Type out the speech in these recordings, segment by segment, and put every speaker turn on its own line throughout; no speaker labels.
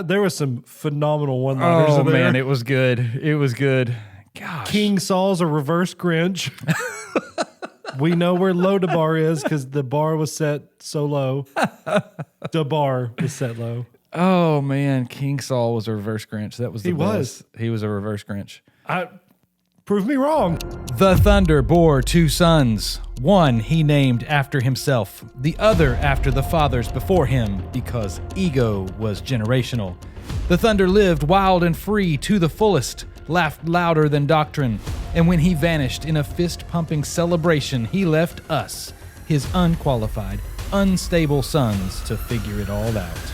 There was some phenomenal one-liners.
Oh, man, it was good. It was good. Gosh.
King Saul's a reverse Grinch. We know where Lodabar is because the bar was set so low. The bar was set low.
Oh, man, King Saul was a reverse Grinch. That was the best. He was a reverse Grinch.
Prove me wrong.
The thunder bore 2 sons. One he named after himself, the other after the fathers before him, because ego was generational. The thunder lived wild and free to the fullest, laughed louder than doctrine, and when he vanished in a fist-pumping celebration, he left us, his unqualified, unstable sons, to figure it all out.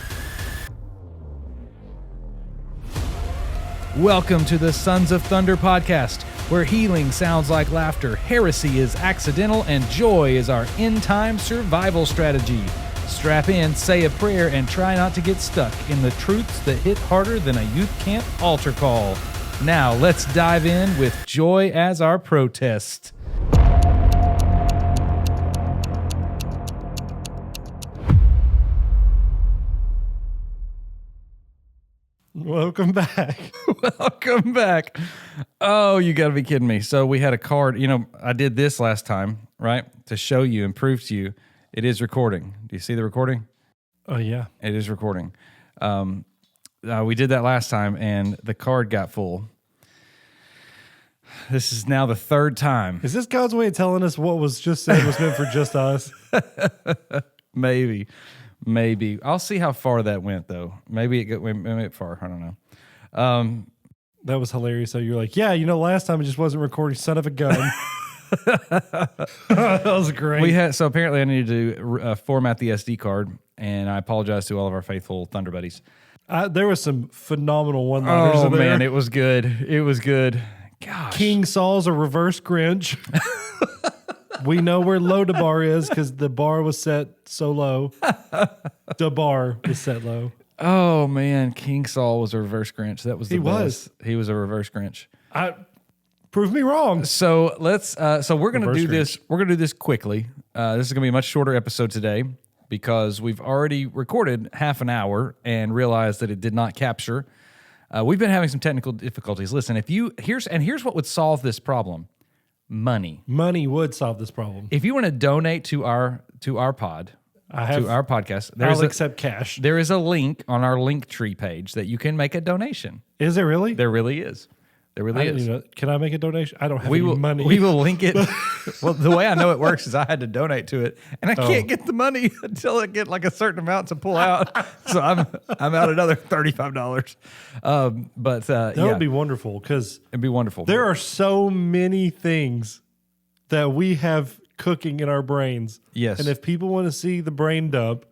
Welcome to the Sons of Thunder podcast, where healing sounds like laughter, heresy is accidental, and joy is our end-time survival strategy. Strap in, say a prayer, and try not to get stuck in the truths that hit harder than a youth camp altar call. Now, let's dive in with joy as our protest.
Welcome back.
Welcome back. Oh, you got to be kidding me. So we had a card. You know, I did this last time, right? To show you and prove to you it is recording. Do you see the recording?
Oh, yeah.
It is recording. We did that last time, and the card got full. This is now the third time.
Is this God's way of telling us what was just said was meant for just us?
Maybe. I'll see how far that went, though. Maybe it went far. I don't know.
That was hilarious. So you're like, yeah, you know, last time it just wasn't recording, son of a gun. That was great.
So apparently I needed to format the SD card, and I apologize to all of our faithful Thunder buddies.
There was some phenomenal one-liners.
Oh, man, it was good. It was good. Gosh.
King Saul's a reverse Grinch. We know where Lodabar is because the bar was set so low. The bar was set low.
Oh, man, King Saul was a reverse Grinch. That was the best. He was a reverse Grinch.
Prove me wrong.
So let's. So we're gonna do this. We're gonna do this quickly. This is gonna be a much shorter episode today because we've already recorded half an hour and realized that it did not capture. We've been having some technical difficulties. Listen, here's what would solve this problem. Money
would solve this problem.
If you want to donate to our pod, to our podcast,
I'll accept cash.
There is a link on our Linktree page that you can make a donation.
Is there really?
There really is. There really is.
Can I make a donation? I don't have any money.
We will link it. Well, the way I know it works is I had to donate to it, and I can't get the money until I get like a certain amount to pull out. So I'm out another $35. That
would be wonderful because
it'd be wonderful.
There are so many things that we have cooking in our brains.
Yes,
and if people want to see the brain dump.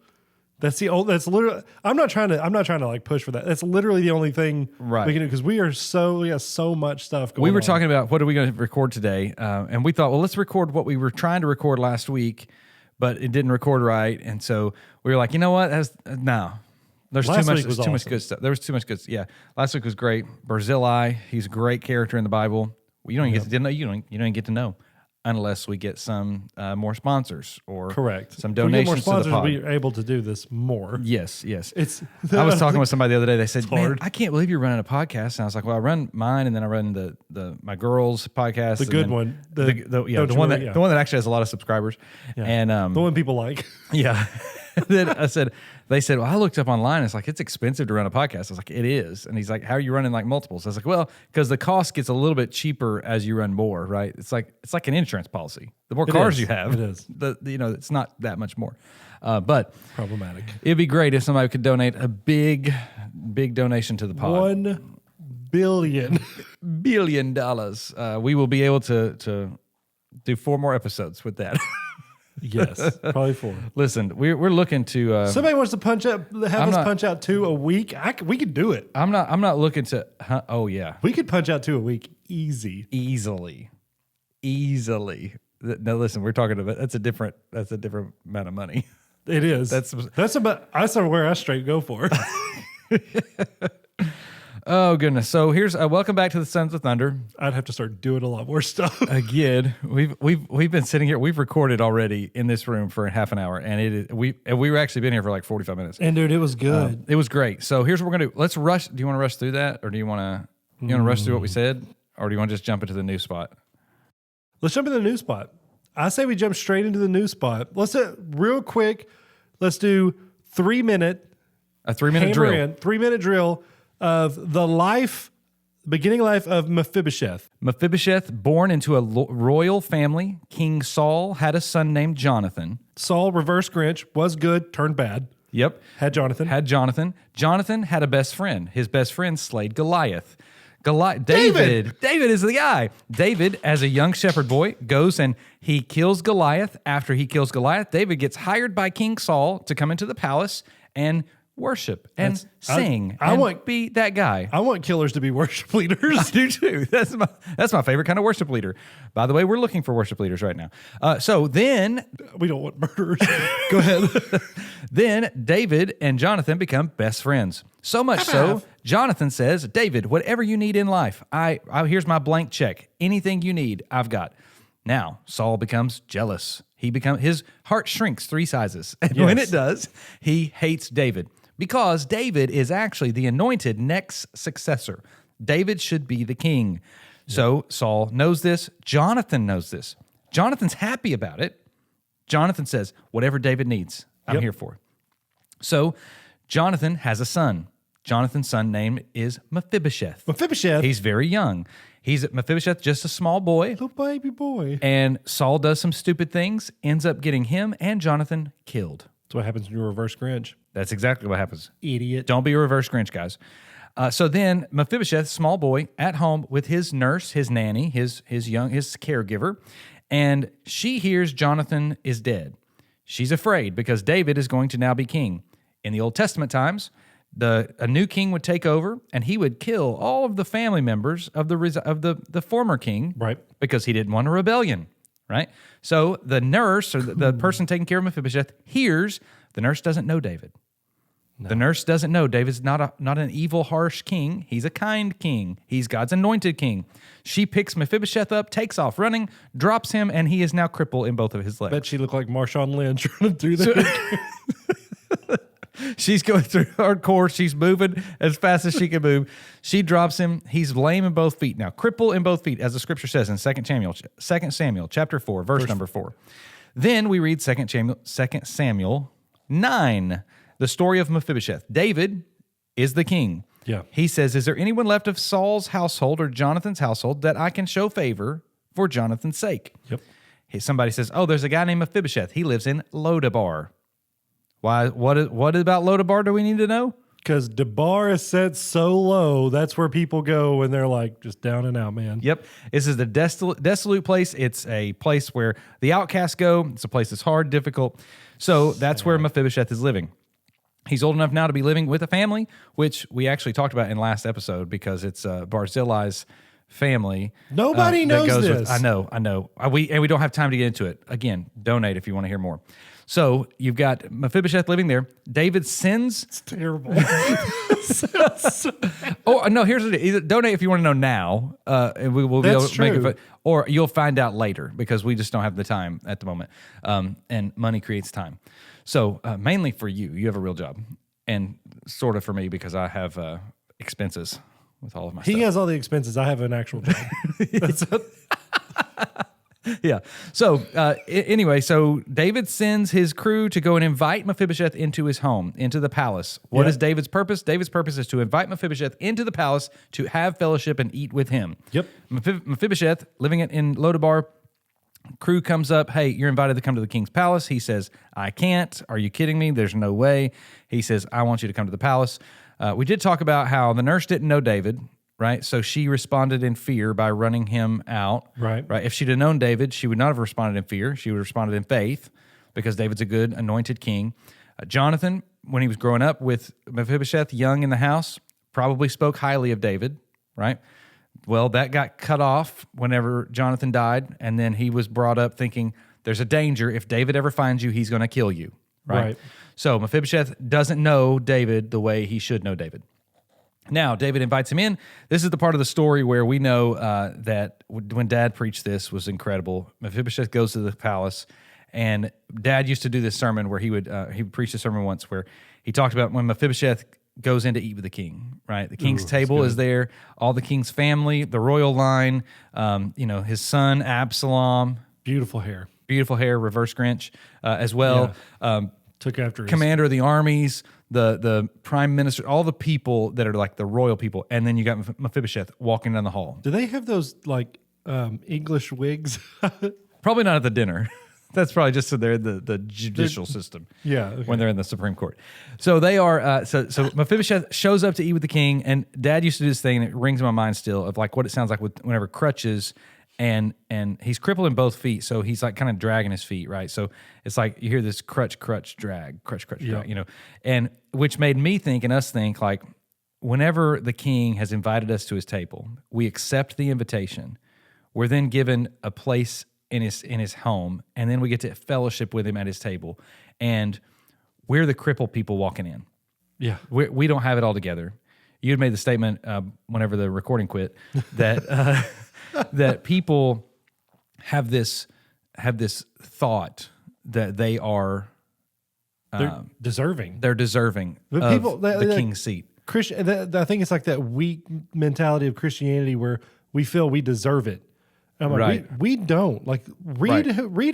That's literally. I'm not trying to like push for that. That's literally the only thing we can do because we have so much stuff going on.
We were talking about what are we going to record today, and we thought, well, let's record what we were trying to record last week, but it didn't record right, and so we were like, you know what? There's too much good stuff. There was too much good stuff. Yeah, last week was great. Barzillai, he's a great character in the Bible. You don't even get to know. Unless we get some more sponsors or some donations to the pod.
We're able to do this more.
Yes. I was talking with somebody the other day. They said, "Man, I can't believe you're running a podcast." And I was like, "Well, I run mine, and then I run my girls' podcast,
the good one,
the one that actually has a lot of subscribers, and
the one people like."
Yeah. Then they said, well, I looked up online. It's like, it's expensive to run a podcast. I was like, it is. And he's like, how are you running like multiples? I was like, well, because the cost gets a little bit cheaper as you run more, right? It's like an insurance policy. The more cars you have, it's not that much more. But
problematic.
It'd be great if somebody could donate a big donation to the pod.
$1 billion.
We will be able to do 4 more episodes with that.
Yes, probably 4.
Listen, we're looking to.
Somebody wants to punch out 2 a week. We could do it.
I'm not looking to. Oh yeah,
we could punch out 2 a week easily.
Now listen, we're talking about that's a different amount of money.
It is. That's where I straight go for.
Oh, goodness. So here's welcome back to the Sons of Thunder.
I'd have to start doing a lot more stuff.
Again, we've been sitting here. We've recorded already in this room for half an hour, and we were actually been here for like 45 minutes.
And dude, it was good.
It was great. So here's what we're gonna do. Let's rush. Do you want to rush through that, or do you want to rush through what we said, or do you want to just jump into the new spot?
Let's jump into the new spot. I say we jump straight into the new spot. Let's real quick. Let's do 3 minute.
A 3 minute drill.
3 minute drill of the beginning life of Mephibosheth.
Mephibosheth, born into a royal family. King Saul had a son named Jonathan.
Saul, reverse Grinch, was good, turned bad.
Yep.
Had Jonathan.
Jonathan had a best friend. His best friend slayed Goliath. David is the guy. David, as a young shepherd boy, goes and he kills Goliath. After he kills Goliath, David gets hired by King Saul to come into the palace and worship and sing. I want to be that guy.
I want killers to be worship leaders.
I do too. That's my favorite kind of worship leader. By the way, we're looking for worship leaders right now. So then
we don't want murderers. Go ahead.
Then David and Jonathan become best friends. So much so, Jonathan says, "David, whatever you need in life, here's my blank check. Anything you need, I've got." Now Saul becomes jealous. His heart shrinks 3 sizes, and when it does, he hates David. Because David is actually the anointed next successor. David should be the king. So Saul knows this. Jonathan knows this. Jonathan's happy about it. Jonathan says, whatever David needs, I'm here for. So Jonathan has a son. Jonathan's son name is Mephibosheth. He's very young. Mephibosheth, just a small boy.
Little baby boy.
And Saul does some stupid things, ends up getting him and Jonathan killed.
That's what happens when you're a reverse Grinch.
That's exactly what happens.
Idiot.
Don't be a reverse Grinch, guys. So then Mephibosheth, small boy, at home with his nurse, his nanny, his caregiver, and she hears Jonathan is dead. She's afraid because David is going to now be king. In the Old Testament times, a new king would take over, and he would kill all of the family members of the former king,
right?
Because he didn't want a rebellion, right? So the nurse or the person taking care of Mephibosheth hears. The nurse doesn't know David. No. The nurse doesn't know David's not an evil, harsh king. He's a kind king. He's God's anointed king. She picks Mephibosheth up, takes off running, drops him, and he is now crippled in both of his legs.
Bet she looked like Marshawn Lynch running through there.
She's going through hardcore. She's moving as fast as she can move. She drops him. He's lame in both feet. Now, crippled in both feet, as the scripture says in 2 Samuel chapter 4, verse number 4. Then we read 2 Samuel 9, the story of Mephibosheth. David is the king.
Yeah.
He says, is there anyone left of Saul's household or Jonathan's household that I can show favor for Jonathan's sake?
Yep.
Somebody says, oh, there's a guy named Mephibosheth. He lives in Lodabar. Why? What about Lodabar do we need to know?
Because Debar is set so low, that's where people go when they're like just down and out, man.
Yep. This is the desolate place. It's a place where the outcasts go. It's a place that's hard, difficult. So that's where Mephibosheth is living. He's old enough now to be living with a family, which we actually talked about in last episode because it's Barzillai's family.
Nobody knows this.
I know. We don't have time to get into it. Again, donate if you want to hear more. So you've got Mephibosheth living there. David sends.
It's terrible.
Oh no! Here's the deal. Donate if you want to know now, and we will be able to make it. Or you'll find out later because we just don't have the time at the moment. And money creates time. So mainly for you, you have a real job, and sort of for me because I have expenses with all of my stuff.
He has all the expenses. I have an actual job. That's it.
Yeah. So anyway, so David sends his crew to go and invite Mephibosheth into his home, into the palace. What is David's purpose? David's purpose is to invite Mephibosheth into the palace to have fellowship and eat with him.
Yep.
Mephibosheth, living in Lodabar, crew comes up. Hey, you're invited to come to the king's palace. He says, I can't. Are you kidding me? There's no way. He says, I want you to come to the palace. We did talk about how the nurse didn't know David. Right, so she responded in fear by running him out.
Right.
If she'd have known David, she would not have responded in fear. She would have responded in faith, because David's a good anointed king. Jonathan, when he was growing up with Mephibosheth, young in the house, probably spoke highly of David. Right. Well, that got cut off whenever Jonathan died, and then he was brought up thinking, "There's a danger. If David ever finds you, he's going to kill you." Right. So Mephibosheth doesn't know David the way he should know David. Now, David invites him in. This is the part of the story where we know that when Dad preached this was incredible. Mephibosheth goes to the palace, and Dad used to do this sermon where he would preach a sermon once where he talked about when Mephibosheth goes in to eat with the king, right? The king's table is there, all the king's family, the royal line, his son, Absalom.
Beautiful hair,
Reverse Grinch, as well.
Yeah. Took after his
commander of the armies, the prime minister, all the people that are like the royal people, and then you got Mephibosheth walking down the hall.
Do they have those like English wigs?
Probably not at the dinner. That's probably just so they're the judicial system.
Yeah, okay.
When they're in the Supreme Court. So they are. So Mephibosheth shows up to eat with the king, and Dad used to do this thing, and it rings in my mind still of like what it sounds like whenever crutches. And he's crippled in both feet, so he's like kind of dragging his feet, right? So it's like you hear this crutch, drag, drag, and which made me think and us think like whenever the king has invited us to his table, we accept the invitation. We're then given a place in his home, and then we get to fellowship with him at his table, and we're the crippled people walking in.
Yeah,
we don't have it all together. You had made the statement whenever the recording quit that. That people have this thought that they are
they're deserving.
They're deserving of people, the king's seat.
I think it's like that weak mentality of Christianity where we feel we deserve it. I'm like,
right.
we don't. Like read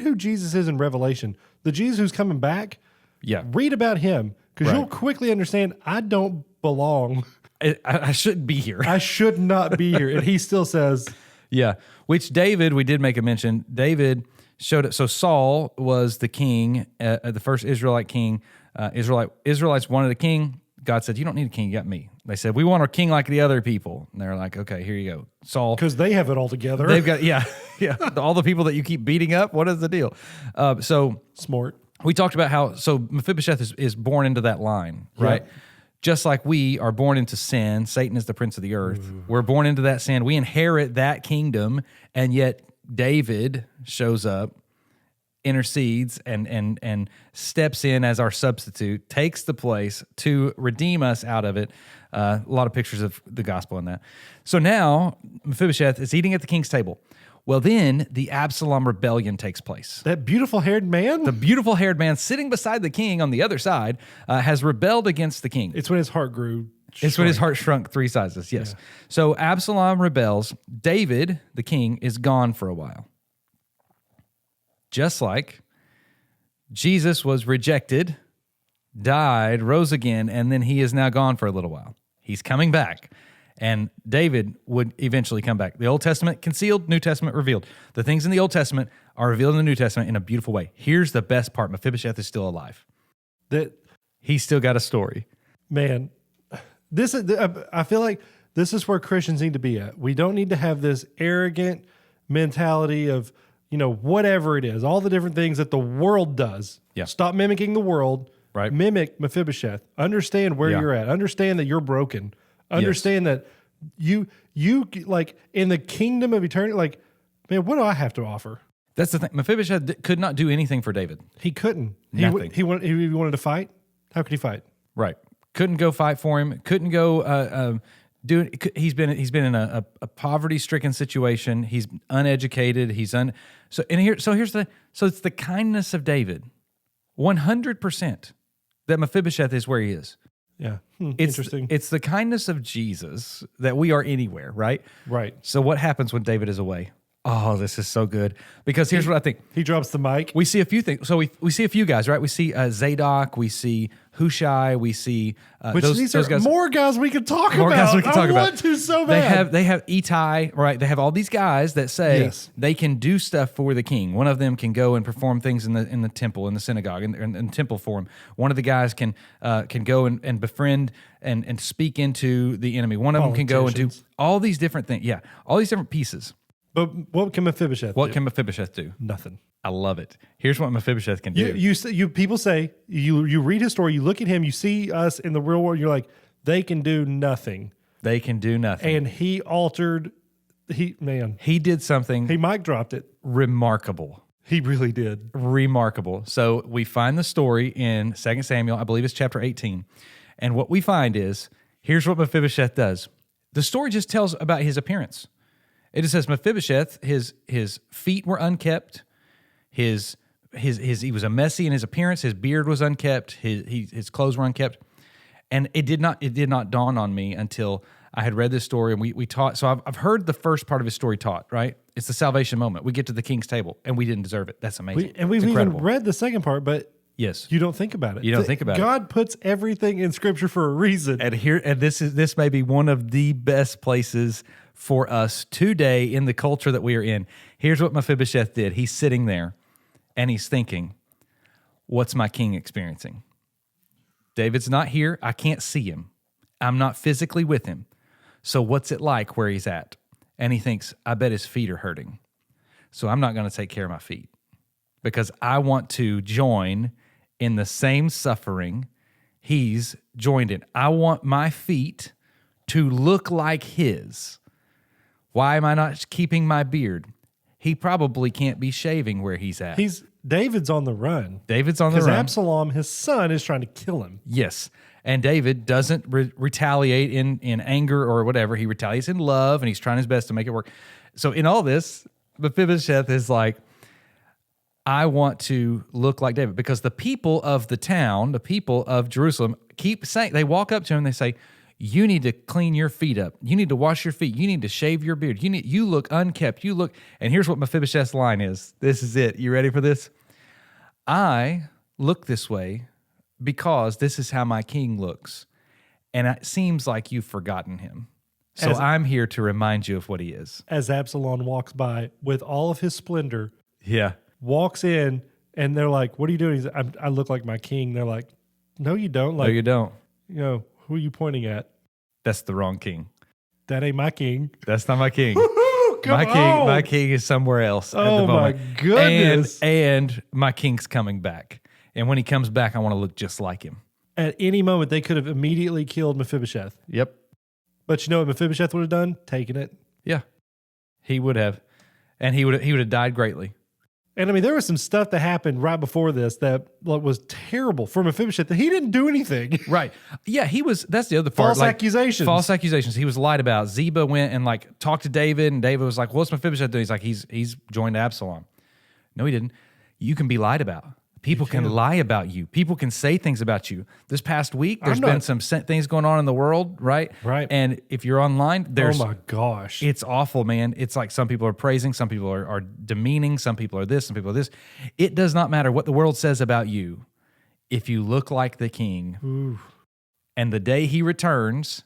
who Jesus is in Revelation. The Jesus who's coming back.
Yeah.
Read about him because you'll quickly understand I don't belong.
I shouldn't be here.
I should not be here. And he still says.
Yeah, which David, we did make a mention, David showed it. So Saul was the king, the first Israelite king. Israelites wanted a king. God said, you don't need a king, you got me. They said, we want a king like the other people. And they're like, okay, here you go. Saul.
Because they have it all together.
They've got, yeah. All the people that you keep beating up, what is the deal? So
smart.
We talked about how, so Mephibosheth is born into that line, right? Yeah. Just like we are born into sin, Satan is the prince of the earth. Ooh. We're born into that sin. We inherit that kingdom, and yet David shows up, intercedes, and steps in as our substitute, takes the place to redeem us out of it. A lot of pictures of the gospel in that. So now Mephibosheth is eating at the king's table. Well, then the Absalom rebellion takes place.
That beautiful haired man?
The beautiful haired man sitting beside the king on the other side has rebelled against the king.
It's when his heart grew.
It's when his heart shrunk 3 sizes, yes. Yeah. So Absalom rebels. David, the king, is gone for a while. Just like Jesus was rejected, died, rose again, and then he is now gone for a little while. He's coming back. And David would eventually come back. The Old Testament concealed, New Testament revealed. The things in the Old Testament are revealed in the New Testament in a beautiful way. Here's the best part. Mephibosheth is still alive. He's still got a story.
Man, I feel like this is where Christians need to be at. We don't need to have this arrogant mentality of, whatever it is, all the different things that the world does.
Yeah.
Stop mimicking the world.
Right.
Mimic Mephibosheth. Understand where you're at. Understand that you're broken. Understand that you like in the kingdom of eternity, like, man, what do I have to offer?
That's the thing. Mephibosheth could not do anything for David.
He couldn't.
Nothing.
He wanted to fight. How could he fight?
Right. Couldn't go fight for him. Couldn't go do it. He's been in a poverty-stricken situation. He's uneducated. So here's the thing. So it's the kindness of David, 100%, that Mephibosheth is where he is.
Yeah.
Interesting. It's the kindness of Jesus that we are anywhere, right?
Right.
So what happens when David is away? Oh, this is so good. Because here's what I think.
He drops the mic.
We see a few things. So we see a few guys, right? We see Zadok. We see Hushai. We see
these are guys. More guys we could talk about.
More guys we can talk about.
I want to so bad.
They have Ittai, right? They have all these guys that say they can do stuff for the king. One of them can go and perform things in the temple, in the synagogue, in temple for him. One of the guys can go and befriend and speak into the enemy. One of them can go and do all these different things. Yeah, all these different pieces.
But what can Mephibosheth do?
What can Mephibosheth do?
Nothing.
I love it. Here's what Mephibosheth can do.
People say, you read his story, you look at him, you see us in the real world, you're like, they can do nothing.
They can do nothing.
And he
did something.
He mic dropped it.
Remarkable.
He really did.
Remarkable. So we find the story in 2 Samuel, I believe it's chapter 18. And what we find is Here's what Mephibosheth does. The story just tells about his appearance. It just says Mephibosheth, his feet were unkept, he was a messy in his appearance, his beard was unkept, his clothes were unkept. And it did not dawn on me until I had read this story and we taught. So I've heard the first part of his story taught, right? It's the salvation moment. We get to the king's table and we didn't deserve it. That's amazing.
We've even read the second part, but
yes,
you don't think about it.
You don't think about it.
God puts everything in Scripture for a reason.
And this may be one of the best places for us today in the culture that we are in. Here's what Mephibosheth did. He's sitting there and he's thinking, what's my king experiencing? David's not here. I can't see him. I'm not physically with him. So what's it like where he's at? And he thinks, I bet his feet are hurting. So I'm not going to take care of my feet because I want to join in the same suffering he's joined in. I want my feet to look like his. Why am I not keeping my beard? He probably can't be shaving where he's at.
David's on the run.
David's on the run.
Because Absalom, his son, is trying to kill him.
Yes. And David doesn't retaliate in anger or whatever. He retaliates in love, and he's trying his best to make it work. So in all this, Mephibosheth is like, I want to look like David. Because the people of the town, the people of Jerusalem, keep saying, they walk up to him and they say, you need to clean your feet up. You need to wash your feet. You need to shave your beard. You look unkept. And here's what Mephibosheth's line is. This is it. You ready for this? I look this way because this is how my king looks. And it seems like you've forgotten him. So I'm here to remind you of what he is.
As Absalom walks by with all of his splendor,
yeah,
walks in, and they're like, what are you doing? He's like, I look like my king. They're like, no, you don't. Like,
no, you don't.
You know, who are you pointing at?
That's the wrong king.
That ain't my king.
That's not my king.
My
my king is somewhere else at the moment.
My goodness.
And my king's coming back. And when he comes back, I want to look just like him.
At any moment, they could have immediately killed Mephibosheth.
Yep.
But you know what Mephibosheth would have done? Taken it.
Yeah. He would have. And he would have died greatly.
And I mean, there was some stuff that happened right before this that was terrible for Mephibosheth, that he didn't do anything.
Right. Yeah, that's the other part.
False accusations.
False accusations. He was lied about. Ziba went and talked to David, and David was like, what's Mephibosheth doing? He's like, he's joined Absalom. No, he didn't. You can be lied about. People can lie about you. People can say things about you. This past week, there's been some things going on in the world, right?
Right.
And if you're online, there's...
Oh, my gosh.
It's awful, man. It's like some people are praising, some people are demeaning, some people are this, some people are this. It does not matter what the world says about you. If you look like the king,
Ooh.
And the day he returns,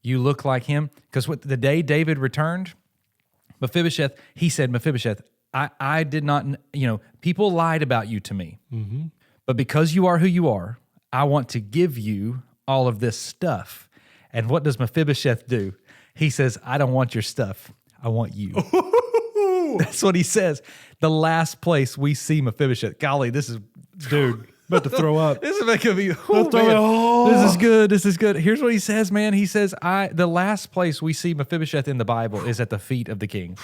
you look like him. Because the day David returned, Mephibosheth, he said, Mephibosheth, I did not, people lied about you to me.
Mm-hmm.
But because you are who you are, I want to give you all of this stuff. And what does Mephibosheth do? He says, I don't want your stuff. I want you. That's what he says. The last place we see Mephibosheth. Golly, this is...
Dude, about to throw up.
This is making me... This is good. This is good. Here's what he says, man. He says, the last place we see Mephibosheth in the Bible is at the feet of the king.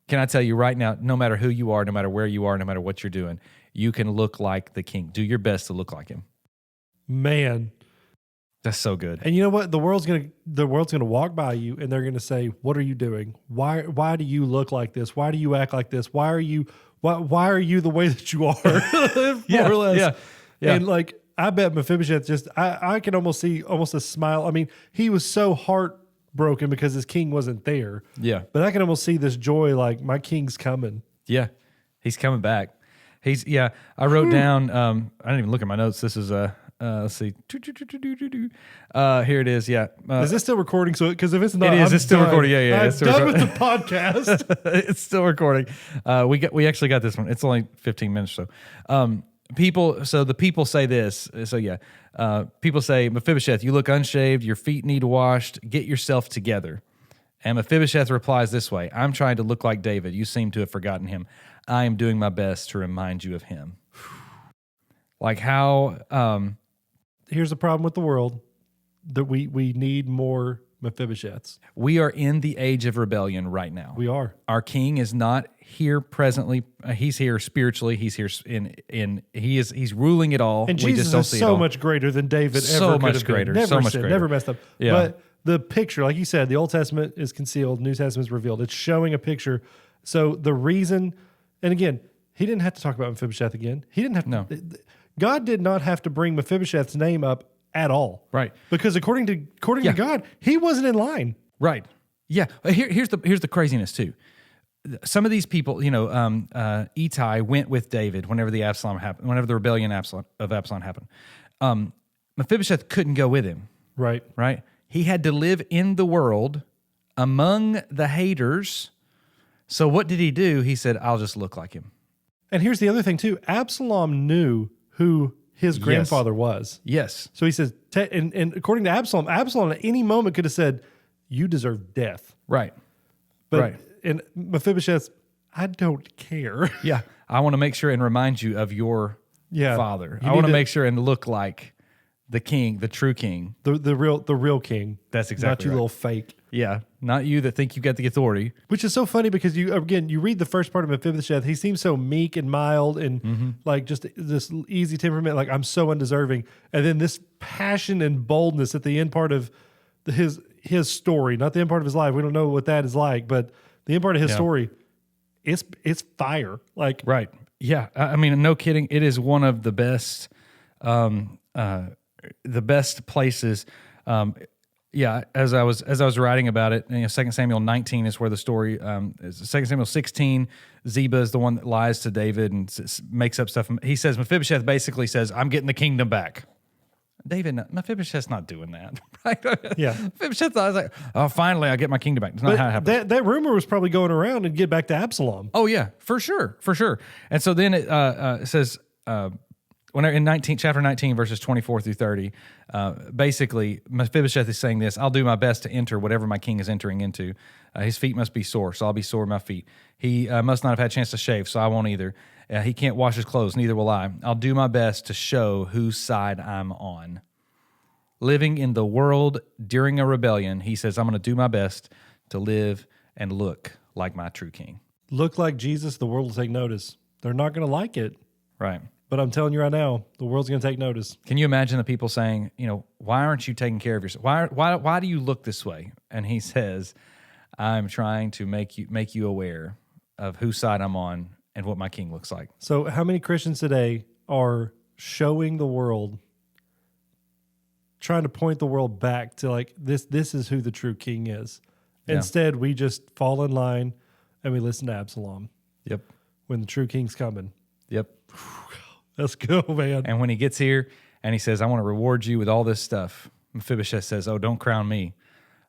Can I tell you right now, no matter who you are, no matter where you are, no matter what you're doing, you can look like the king. Do your best to look like him.
Man.
That's so good.
And you know what? The world's gonna walk by you and they're gonna say, what are you doing? Why do you look like this? Why do you act like this? Why are you the way that you are? More or less. Yeah. And I bet Mephibosheth I can almost see a smile. I mean, he was so heartbroken because his king wasn't there.
Yeah.
But I can almost see this joy, like, my king's coming.
Yeah. He's coming back. I wrote down, I didn't even look at my notes. This is, let's see. Here it is. Yeah.
Is this still recording? So, because if it's not,
it's still recording. Yeah.
I'm done with the podcast.
It's still recording. We actually got this one. It's only 15 minutes or so. The people say this. So yeah, people say, Mephibosheth, you look unshaved. Your feet need washed. Get yourself together. And Mephibosheth replies this way: I'm trying to look like David. You seem to have forgotten him. I am doing my best to remind you of him. Like how...
Here's the problem with the world, that we need more Mephibosheths.
We are in the age of rebellion right now.
We are.
Our king is not here presently. He's here spiritually. He's here he's ruling it all.
And
we
Jesus
just don't
is
see
so
it all.
much greater than David
So
ever could
much
have been.
greater,
Never
so much
sinned,
greater.
never messed up.
Yeah.
But the picture, like you said, the Old Testament is concealed, New Testament is revealed. It's showing a picture. So the reason, and again, he didn't have to talk about Mephibosheth again. He didn't have to.
No.
God did not have to bring Mephibosheth's name up at all.
Right.
Because according to God, he wasn't in line.
Right. Yeah. Here's the craziness too. Some of these people, Ittai went with David whenever the Absalom happened, whenever the rebellion of Absalom happened. Mephibosheth couldn't go with him.
Right.
Right. He had to live in the world among the haters. So what did he do? He said, "I'll just look like him."
And here's the other thing too. Absalom knew who his grandfather was.
Yes.
So he says, and according to Absalom at any moment could have said, "You deserve death."
Right.
But
Right.
and Mephibosheth, I don't care.
Yeah. I want to make sure and remind you of your father.
You
I want
need
to make sure and look like the king, the true king.
the real king.
That's exactly
not you
right.
little fake.
Yeah. Not you that think you got the authority.
Which is so funny because you read the first part of Mephibosheth. He seems so meek and mild and like just this easy temperament. Like, I'm so undeserving. And then this passion and boldness at the end part of his story, not the end part of his life. We don't know what that is like, but the end part of his story, it's fire. Like,
Right. Yeah. I mean, no kidding. It is one of the best, places. As I was writing about it, 2 Samuel 19 is where the story is. 2 Samuel 16, Ziba is the one that lies to David and makes up stuff. He says, Mephibosheth basically says, "I'm getting the kingdom back." Mephibosheth's not doing that, right?
Yeah.
Mephibosheth was like, "Oh, finally, I get my kingdom back." It's not how it happens.
that rumor was probably going around and get back to Absalom.
Oh yeah, for sure. And so then it says when in chapter 19, verses 24 through 30, basically Mephibosheth is saying this: "I'll do my best to enter whatever my king is entering into. His feet must be sore, so I'll be sore in my feet. He must not have had a chance to shave, so I won't either. He can't wash his clothes, neither will I. I'll do my best to show whose side I'm on." Living in the world during a rebellion, he says, "I'm going to do my best to live and look like my true king."
Look like Jesus, the world will take notice. They're not going to like it,
Right.
but I'm telling you right now, the world's going to take notice.
Can you imagine the people saying, "Why aren't you taking care of yourself? Why do you look this way?" And he says, "I'm trying to make you aware of whose side I'm on and what my king looks like."
So how many Christians today are showing the world, trying to point the world back to like this is who the true king is?
Yeah.
Instead, we just fall in line and we listen to Absalom
Yep.
when the true king's coming.
Yep.
Let's go, man.
And when he gets here and he says, "I want to reward you with all this stuff," Mephibosheth says, "Oh, don't crown me.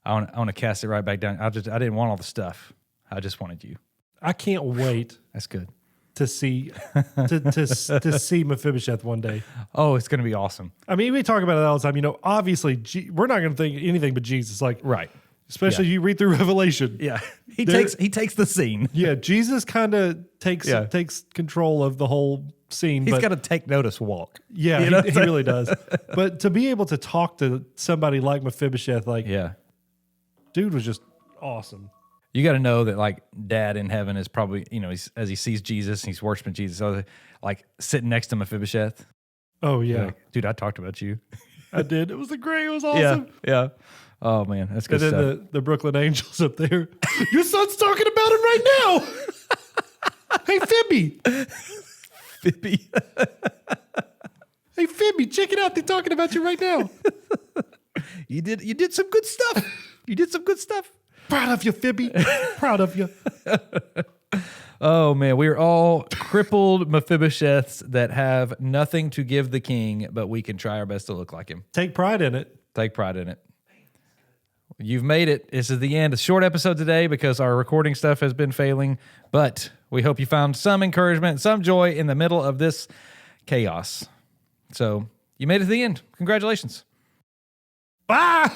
I want to cast it right back down. I didn't want all the stuff. I just wanted you."
I can't wait
That's good.
to see to see Mephibosheth one day.
Oh, it's going to be awesome.
I mean, we talk about it all the time. Obviously, we're not going to think anything but Jesus. Like,
Right.
especially you read through Revelation.
Yeah. He takes the scene.
Yeah, Jesus kind of takes control of the whole scene.
He's
but
got a take notice walk.
yeah, he really does. But to be able to talk to somebody like Mephibosheth, like,
Yeah.
dude was just awesome.
You got to know that, like, Dad in heaven is probably, as he sees Jesus, he's worshiping Jesus, so like sitting next to Mephibosheth.
Oh yeah,
Like, dude, I talked about you.
I did. It was great. It was awesome.
Yeah. Oh man, that's good
And then
stuff.
the Brooklyn Angels up there. Your son's talking about him right now. Hey, Fibby.
Phoebe.
Hey, Fibby, check it out. They're talking about you right now.
You did some good stuff. You did some good stuff.
Proud of you, Fibby. Proud of you.
Oh man, we are all crippled Mephibosheths that have nothing to give the king, but we can try our best to look like him.
Take pride in it.
Take pride in it. You've made it. This is the end. A short episode today because our recording stuff has been failing, but we hope you found some encouragement, some joy in the middle of this chaos. So you made it to the end. Congratulations.
Ah!